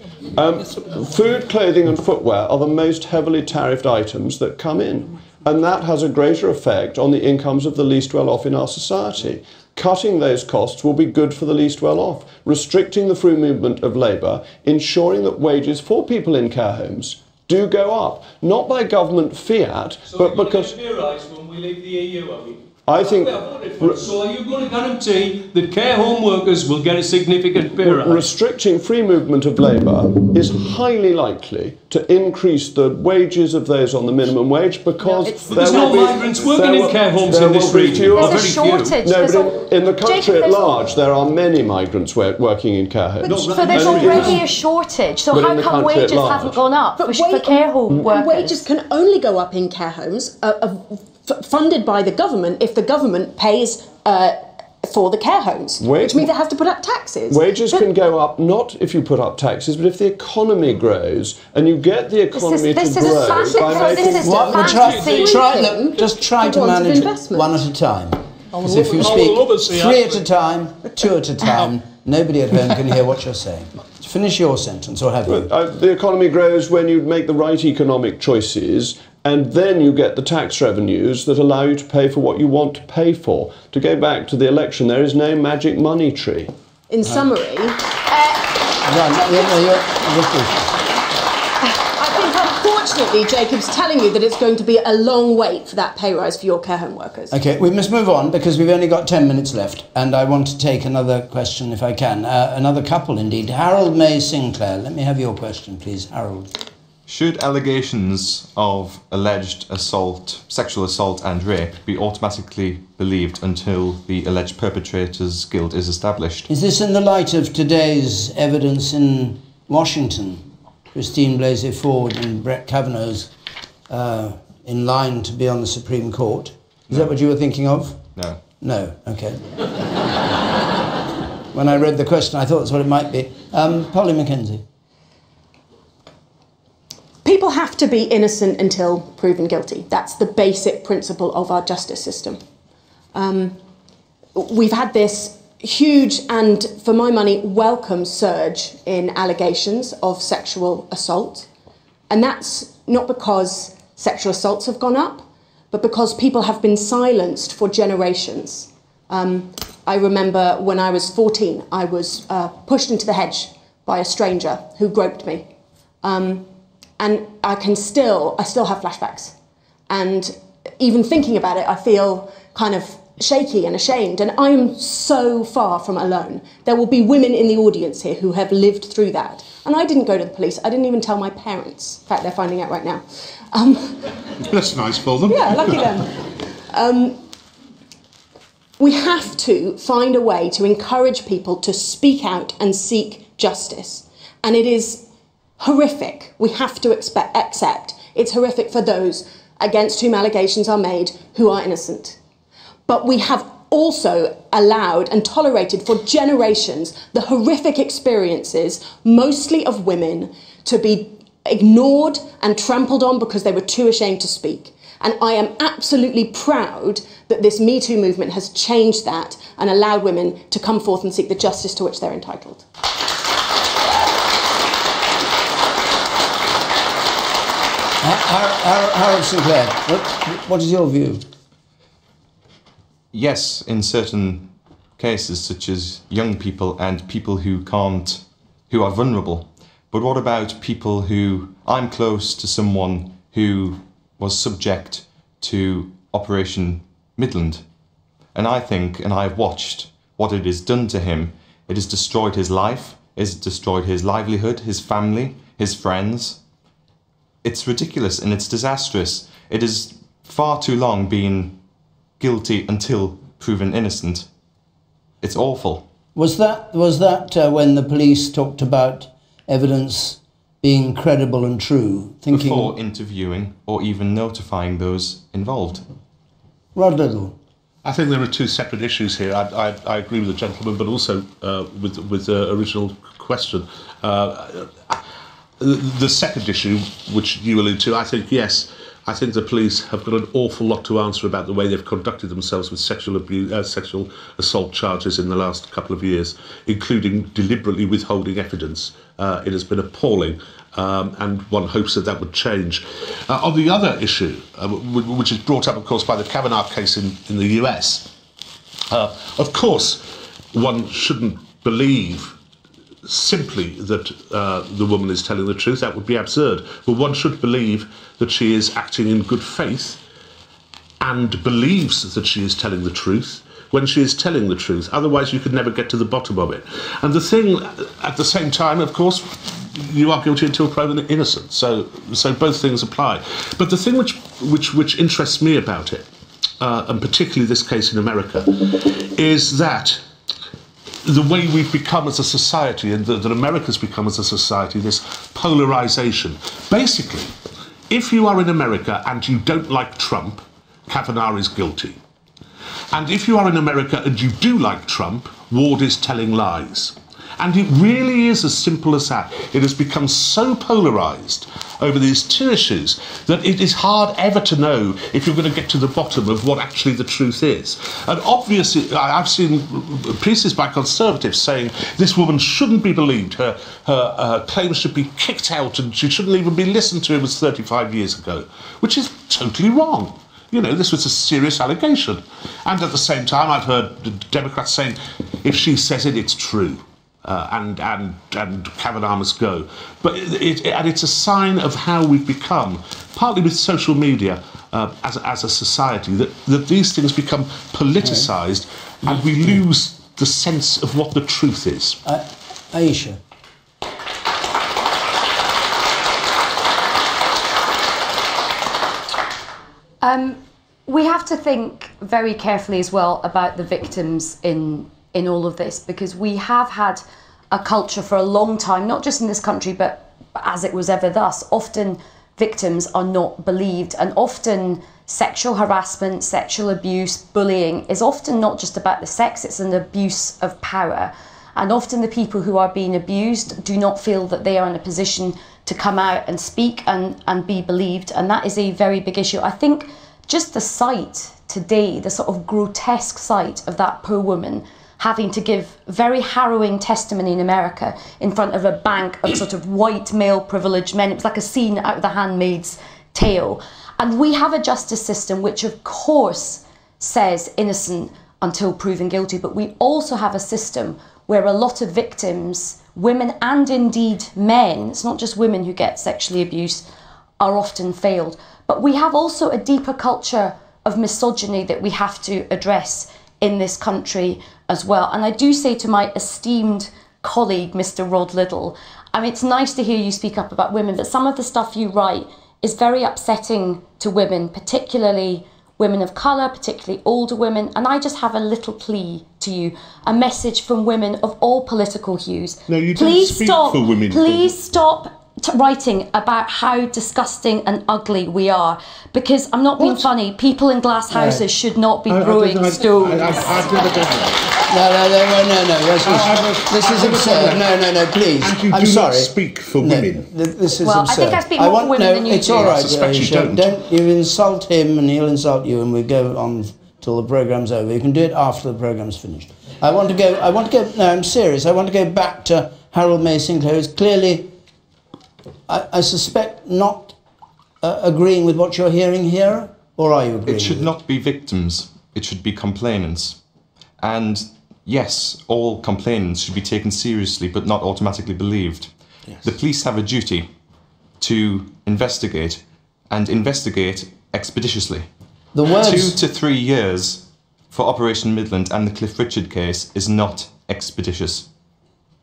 Food, clothing and footwear are the most heavily tariffed items that come in. And that has a greater effect on the incomes of the least well off in our society. Cutting those costs will be good for the least well off. Restricting the free movement of labour, ensuring that wages for people in care homes do go up, not by government fiat, but because... when we leave the EU, are we? I think... So are you going to guarantee that care home workers will get a significant pay rise? Restricting free movement of labour is highly likely to increase the wages of those on the minimum wage, because there's no migrants working in care homes in this region. There's a shortage. No, but in the country at large, there are many migrants working in care homes. So there's already a shortage. So how come wages haven't gone up for care home workers? Wages can only go up in care homes funded by the government if the government pays for the care homes, which means they have to put up taxes. Wages can go up not if you put up taxes, but if the economy grows, and you get the economy to grow by making... Just try to manage it one at a time. Because if you speak 3 at a time, 2 at a time, nobody at home can hear what you're saying. Finish your sentence, or have you? The economy grows when you make the right economic choices, and then you get the tax revenues that allow you to pay for what you want to pay for. To go back to the election, there is no magic money tree. In summary, I think unfortunately Jacob's telling you that it's going to be a long wait for that pay rise for your care home workers. Okay, we must move on because we've only got 10 minutes left, and I want to take another question if I can. Another couple indeed. Harold May Sinclair, let me have your question please, Harold. Should allegations of alleged assault, sexual assault and rape be automatically believed until the alleged perpetrator's guilt is established? Is this in the light of today's evidence in Washington? Christine Blasey Ford and Brett Kavanaugh's in line to be on the Supreme Court. Is that what you were thinking of? No. No, okay. When I read the question, I thought that's what it might be. Polly Mackenzie. People have to be innocent until proven guilty. That's the basic principle of our justice system. We've had this huge and, for my money, welcome surge in allegations of sexual assault. And that's not because sexual assaults have gone up, but because people have been silenced for generations. I remember when I was 14, I was pushed into the hedge by a stranger who groped me. And I still have flashbacks. And even thinking about it, I feel kind of shaky and ashamed. And I am so far from alone. There will be women in the audience here who have lived through that. And I didn't go to the police. I didn't even tell my parents. In fact, they're finding out right now. That's nice for them. Yeah, lucky them. We have to find a way to encourage people to speak out and seek justice. And it is horrific. We have to accept it's horrific for those against whom allegations are made who are innocent. But we have also allowed and tolerated for generations the horrific experiences, mostly of women, to be ignored and trampled on because they were too ashamed to speak. And I am absolutely proud that this Me Too movement has changed that and allowed women to come forth and seek the justice to which they're entitled. Harold Sinclair, what is your view? Yes, in certain cases, such as young people and people who are vulnerable. But what about people who, I'm close to someone who was subject to Operation Midland. And I think, and I've watched what it has done to him. It has destroyed his life, it has destroyed his livelihood, his family, his friends. It's ridiculous and it's disastrous. It has far too long been guilty until proven innocent. It's awful. Was that when the police talked about evidence being credible and true? Before interviewing or even notifying those involved. Rod Little. I think there are two separate issues here. I agree with the gentleman, but also with the original question. The second issue, which you allude to, I think, yes, I think the police have got an awful lot to answer about the way they've conducted themselves with sexual assault charges in the last couple of years, including deliberately withholding evidence. It has been appalling, and one hopes that would change. On the other issue, which is brought up, of course, by the Kavanaugh case in the US, of course, one shouldn't believe simply that the woman is telling the truth. That would be absurd. But one should believe that she is acting in good faith and believes that she is telling the truth when she is telling the truth. Otherwise, you could never get to the bottom of it. And the thing, at the same time, of course, you are guilty until proven innocent. So both things apply. But the thing which interests me about it, and particularly this case in America, is that the way we've become as a society, and that America's become as a society, this polarisation. Basically, if you are in America and you don't like Trump, Kavanaugh is guilty. And if you are in America and you do like Trump, Ward is telling lies. And it really is as simple as that. It has become so polarised over these two issues that it is hard ever to know if you're going to get to the bottom of what actually the truth is. And obviously, I've seen pieces by Conservatives saying this woman shouldn't be believed, her claims should be kicked out and she shouldn't even be listened to. It was 35 years ago, which is totally wrong. You know, this was a serious allegation. And at the same time, I've heard the Democrats saying, if she says it, it's true. And Kavanaugh must go. But it's a sign of how we've become, partly with social media, as a society, that these things become politicised and we lose the sense of what the truth is. Aisha. We have to think very carefully as well about the victims in all of this, because we have had a culture for a long time, not just in this country, but as it was ever thus, often victims are not believed, and often sexual harassment, sexual abuse, bullying is often not just about the sex, it's an abuse of power. And often the people who are being abused do not feel that they are in a position to come out and speak and be believed, and that is a very big issue. I think just the sight today, the sort of grotesque sight of that poor woman having to give very harrowing testimony in America in front of a bank of sort of white male privileged men. It was like a scene out of The Handmaid's Tale. And we have a justice system which of course says innocent until proven guilty, but we also have a system where a lot of victims, women and indeed men, it's not just women who get sexually abused, are often failed. But we have also a deeper culture of misogyny that we have to address in this country as well. And I do say to my esteemed colleague, Mr. Rod Liddle, I mean, it's nice to hear you speak up about women, but some of the stuff you write is very upsetting to women, particularly women of colour, particularly older women. And I just have a little plea to you, a message from women of all political hues. No, you don't speak for women. Please stop writing about how disgusting and ugly we are, because I'm not being funny, people in glass houses should not be throwing stones. No, this is absurd. No, please. And you I'm do sorry. not speak for women. This is well, absurd. I think I speak more for women than you it's do. all right. I suspect you don't. You insult him and he'll insult you, and we go on till the programme's over. You can do it after the programme's finished. I want to go. No, I'm serious. I want to go back to Harold May Sinclair, who's clearly, I suspect, not agreeing with what you're hearing here, or are you agreeing? It should not be victims. It should be complainants. And yes, all complainants should be taken seriously, but not automatically believed. Yes. The police have a duty to investigate, and investigate expeditiously. The words 2 to 3 years for Operation Midland and the Cliff Richard case is not expeditious.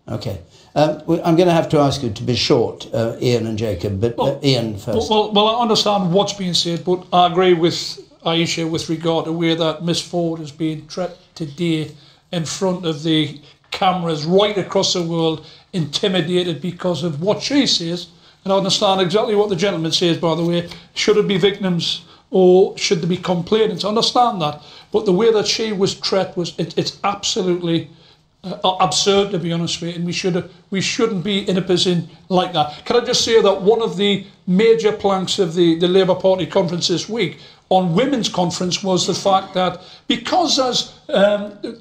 Okay. I'm going to have to ask you to be short, Ian and Jacob, but Ian first. Well, I understand what's being said, but I agree with Aisha with regard to where that Miss Ford is being treated today in front of the cameras right across the world, intimidated because of what she says. And I understand exactly what the gentleman says, by the way. Should it be victims or should there be complainants? I understand that. But the way that she was treated, it's absolutely absurd, to be honest with you, and we shouldn't be in a position like that. Can I just say that one of the major planks of the Labour Party conference this week on women's conference was the fact that because as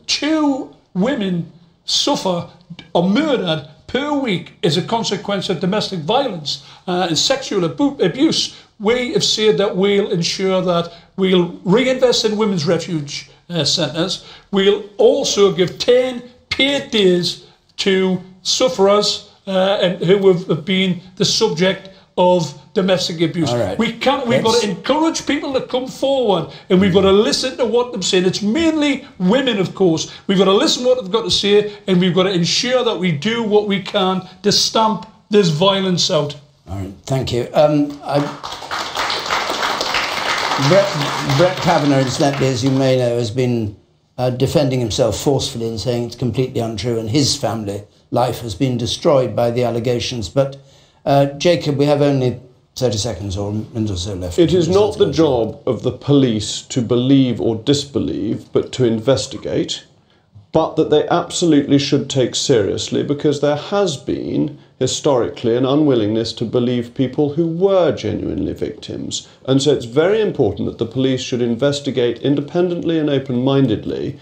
2 women suffer or murdered per week as a consequence of domestic violence and sexual abuse, we have said that we'll ensure that we'll reinvest in women's refuge centres. We'll also give 10 paid days to sufferers who have been the subject of domestic abuse. Right. We've got to encourage people to come forward, and we've got to listen to what they're saying. It's mainly women, of course. We've got to listen to what they've got to say, and we've got to ensure that we do what we can to stamp this violence out. All right, thank you. Brett Kavanaugh, incidentally, as you may know, has been defending himself forcefully and saying it's completely untrue and his family life has been destroyed by the allegations. But Jacob, we have only 30 seconds or a minute or so left. It is not the job of the police to believe or disbelieve, but to investigate. but that they absolutely should take seriously, because there has been historically an unwillingness to believe people who were genuinely victims. And so it's very important that the police should investigate independently and open-mindedly,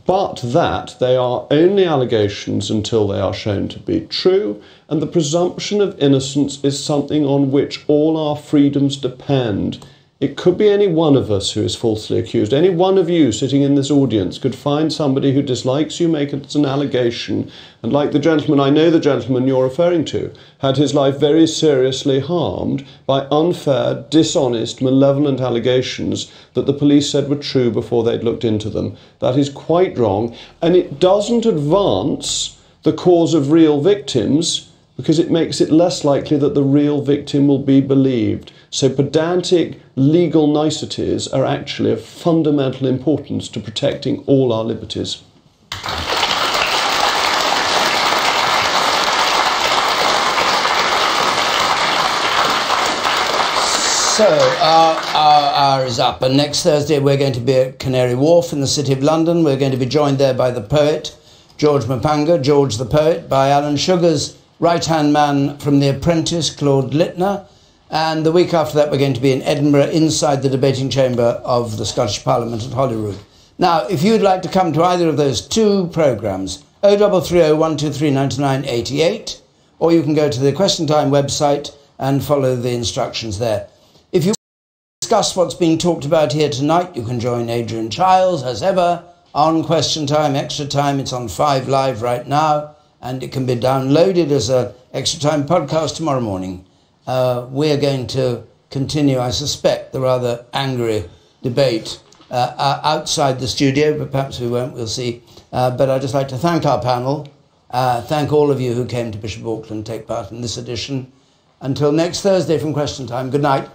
but that they are only allegations until they are shown to be true, and the presumption of innocence is something on which all our freedoms depend. It could be any one of us who is falsely accused. Any one of you sitting in this audience could find somebody who dislikes you, make it as an allegation, and like the gentleman, I know the gentleman you're referring to, had his life very seriously harmed by unfair, dishonest, malevolent allegations that the police said were true before they'd looked into them. That is quite wrong, and it doesn't advance the cause of real victims, because it makes it less likely that the real victim will be believed. So pedantic legal niceties are actually of fundamental importance to protecting all our liberties. So, our hour is up, and next Thursday we're going to be at Canary Wharf in the City of London. We're going to be joined there by the poet, George Mapanga, George the Poet, by Alan Sugar's right-hand man from The Apprentice, Claude Littner. And the week after that, we're going to be in Edinburgh, inside the debating chamber of the Scottish Parliament at Holyrood. Now, if you'd like to come to either of those two programmes, 0330 123 9988, or you can go to the Question Time website and follow the instructions there. If you want to discuss what's being talked about here tonight, you can join Adrian Chiles, as ever, on Question Time, Extra Time. It's on 5 Live right now, and it can be downloaded as an Extra Time podcast tomorrow morning. We're going to continue, I suspect, the rather angry debate outside the studio, but perhaps we won't, we'll see. But I'd just like to thank our panel, thank all of you who came to Bishop Auckland to take part in this edition. Until next Thursday from Question Time, good night.